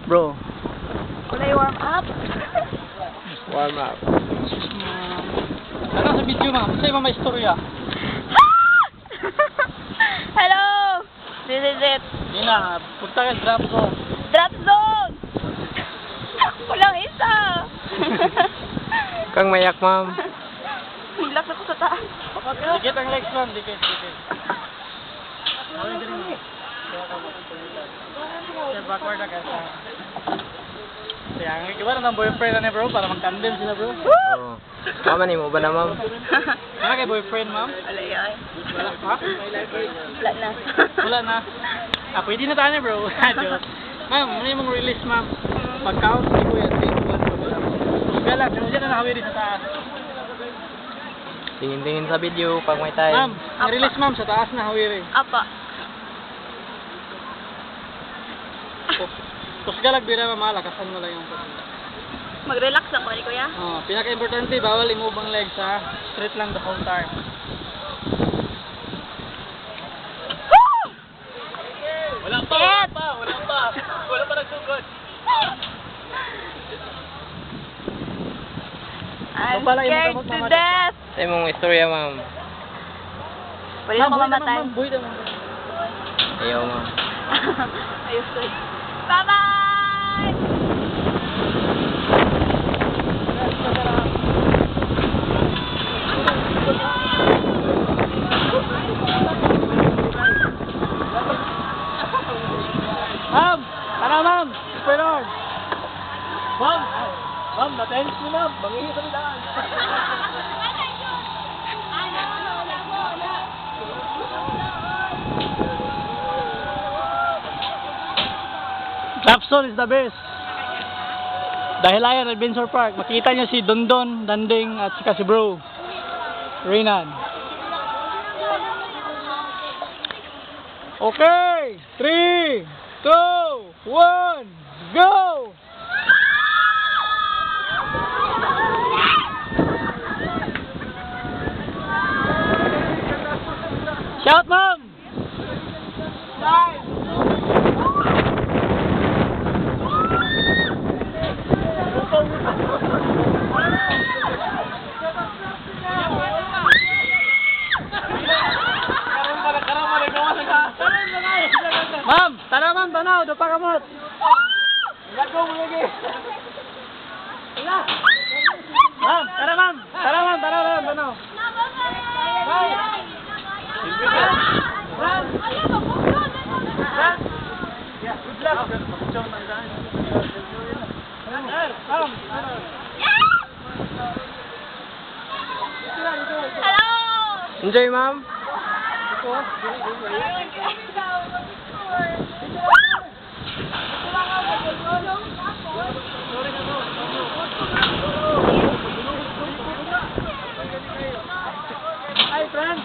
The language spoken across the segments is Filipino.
Bro. Kulay warm up. Warm up. Ano sa video ma'am? Sa ibang may istorya. Hello! This is it. Yun na, punta ka drop zone. Drop zone! Kulang isa. Kang mayak, ma'am. Hilak ako sa taas. Dikit ang legs ma'am, dikit. Sir, backward na kasi. Kaya nga, iba na ng boyfriend na bro, para mag-tandem sila bro. Oo. Mama ni mo ba na, ma'am? Ano kay boyfriend ma'am? Wala yan. Wala pa? Wala na. Wala na. Pwede na tayo bro. Diyos. Ma'am, ano yung mong release ma'am? Pag-count, hindi ko yan. 3, 2, 1, pag-alam. Galag, ano dyan na nakawiri sa taas. Tingin-tingin sa video pag may time. Ma'am, release ma'am, sa taas na hawiri. Apa. Tapos galag, bira ma'am, lakasan mo lang yung Mag-relax lang ko ni kuya. pinaka-importante, bawal i-move ang legs ha. Straight lang the whole time. Wala pa. Wala pa nagsugod. I'm pala, scared yung to gamot, death. Sa imong istorya, ma'am. Pwede ako mamatay. Buhay naman. Ayaw, ma'am. Ayos ko. Bye-bye! Ma'am! Tara ma'am! Super. Ma'am! Ma'am, na-tense mo ma'am. Mangingi sa daan. Clapson is the best. Dahil ayan, Adventure Park, makita niyo si Dondon, Danding, at saka si Bro. Renan. Okay! 3, 2, 1, go! Shout, ma'am! Ma'am, tara ma'am, tanaw, dapat kamot. Lago mo lagi. Ma'am, tara ma'am, tanaw. Hello! Enjoy, ma'am. Hi, friend.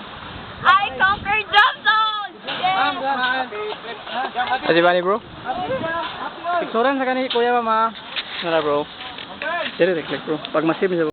I conquered drop zone! Ma'am, Kasi ba ni, bro? picturean sa kanil kuya mama. Nara bro. Dire, bro. Pag masim siya.